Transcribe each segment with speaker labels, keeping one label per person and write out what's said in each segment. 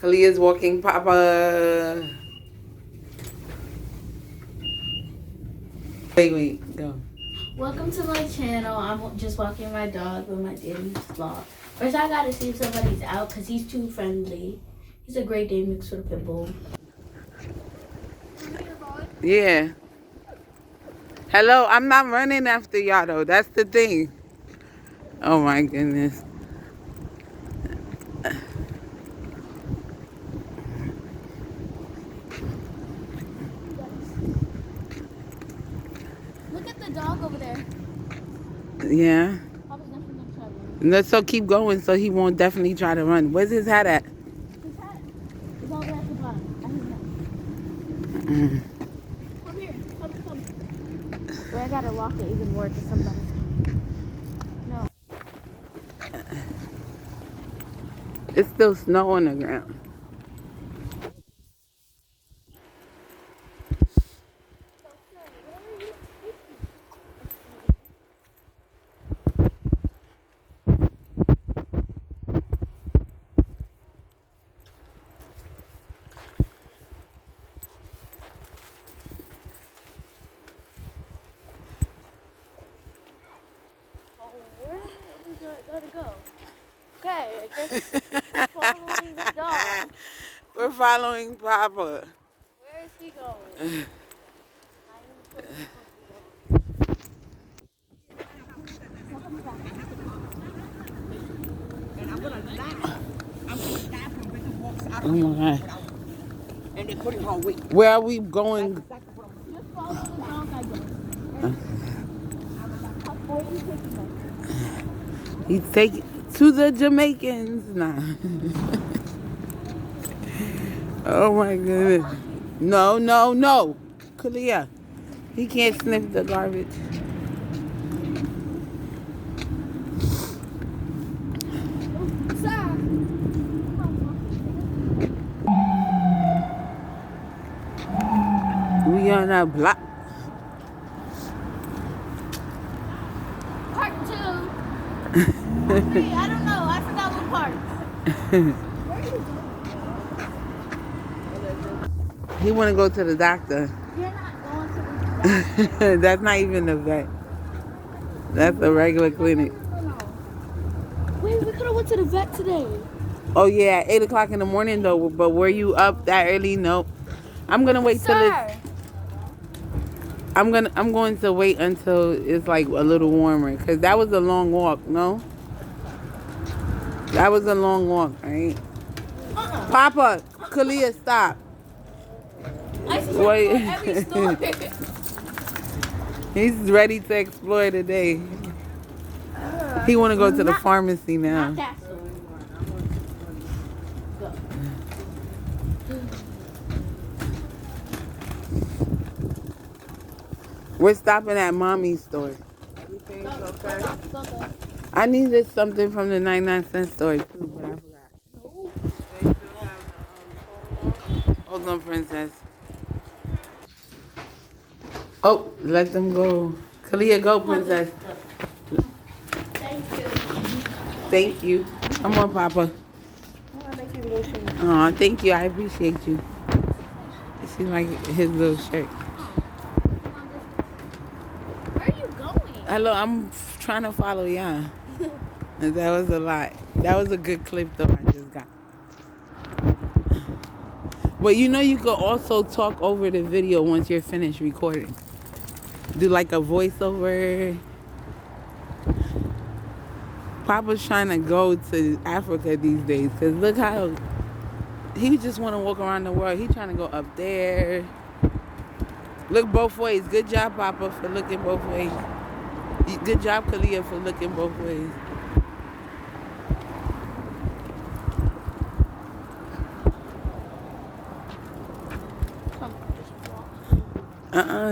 Speaker 1: Kalia's walking Papa. Wait, go.
Speaker 2: Welcome to my channel. I'm just walking my dog with my daily vlog. First, I gotta see if somebody's out because he's too friendly. He's a Great Dane mixed with a pit bull.
Speaker 1: Yeah. Hello, I'm not running after y'all though. That's the thing. Oh my goodness.
Speaker 2: Look at the dog over there.
Speaker 1: Yeah.
Speaker 2: Papa's definitely gonna try to run.
Speaker 1: Let's so keep going so he won't definitely try to run. Where's his hat at?
Speaker 2: His hat is over at the bottom. At his neck.
Speaker 1: Mm.
Speaker 2: Come here. Come. Wait, I gotta lock it even more to somebody. No.
Speaker 1: It's still snow on the ground.
Speaker 2: Where is it gonna go? Okay, I guess we're following the dog.
Speaker 1: We're following Papa.
Speaker 2: Where is he going?
Speaker 1: Oh my God.
Speaker 3: And they put it on weight.
Speaker 1: Where are we going?
Speaker 2: Just follow the dog, I guess. Where are you taking us?
Speaker 1: He's taking to the Jamaicans. Nah. Oh my goodness. No. Kalia. He can't sniff the garbage.
Speaker 2: Sir!
Speaker 1: We on a block.
Speaker 2: Part 2. Part 3, I don't know. I forgot what part. Where are you going?
Speaker 1: He want to go to the doctor.
Speaker 2: You're not going to the
Speaker 1: That's not even a vet. That's a regular clinic.
Speaker 2: Wait, we could have went to the vet today.
Speaker 1: Oh yeah, 8 o'clock in the morning though. But were you up that early? Nope. I'm gonna wait till it's.
Speaker 2: Sir!
Speaker 1: I'm going to wait until it's like a little warmer, cause that was a long walk. No. That was a long walk, right? Papa, Kalia, stop.
Speaker 2: I see
Speaker 1: Wait.
Speaker 2: every store.
Speaker 1: He's ready to explore today. He want to go to the pharmacy now.
Speaker 2: Not that store.
Speaker 1: We're stopping at mommy's store.
Speaker 3: Everything's okay.
Speaker 2: Go.
Speaker 1: I needed something from the 99-cent store too, but I forgot.
Speaker 3: They still have the
Speaker 1: Hold on, princess. Oh, let them go. Kalia, go, princess.
Speaker 2: Thank you.
Speaker 1: Thank you. Come on, Papa. Oh, thank you. I appreciate you. She like his little shirt.
Speaker 2: Where are you going?
Speaker 1: Hello, I'm trying to follow y'all. That was a lot. That was a good clip though I just got. But you know you could also talk over the video once you're finished recording. Do like a voiceover. Papa's trying to go to Africa these days because look how he just want to walk around the world. He trying to go up there. Look both ways. Good job, Papa, for looking both ways. Good job, Kalia, for looking both ways.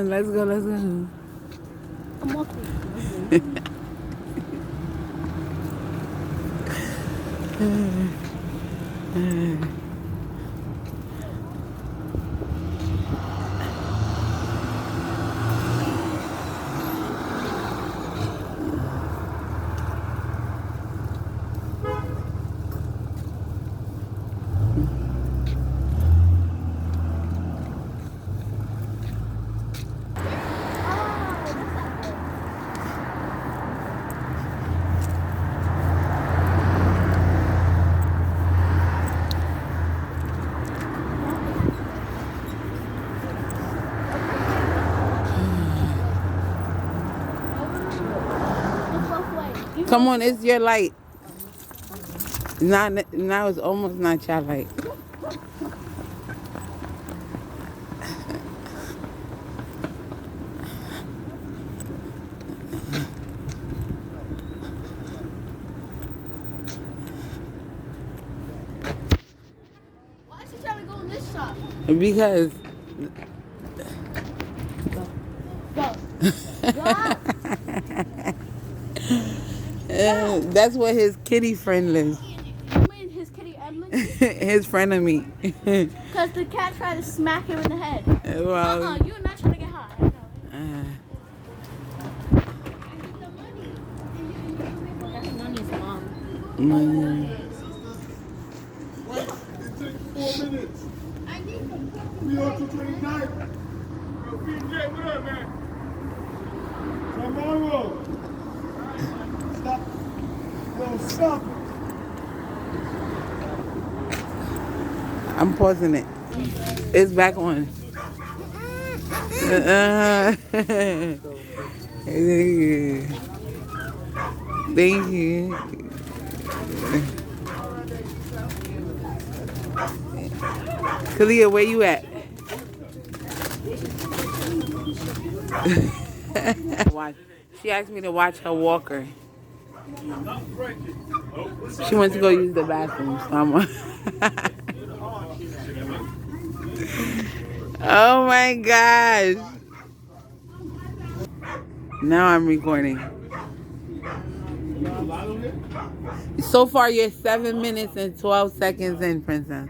Speaker 1: Let's go.
Speaker 2: I'm walking.
Speaker 1: Come on, it's your light. Now it's almost not your light.
Speaker 2: Why is she trying to go in this shop?
Speaker 1: Because that's where his kitty friend lives.
Speaker 2: You mean his kitty Emily?
Speaker 1: His friend of me.
Speaker 2: Because the cat tried to smack him in the head.
Speaker 1: Well,
Speaker 2: You're not trying to get high. That's Nani's mom.
Speaker 4: Wait, it took 4 minutes. We on to 29. PJ, what up, man? Tomorrow. Stop. Yo, stop it.
Speaker 1: I'm pausing it. It's back on. Thank you. Kalia, where you at? She asked me to watch her walker. She went to go use the bathroom. So I'm oh my gosh. Now I'm recording. So far, you're 7 minutes and 12 seconds in, Princess.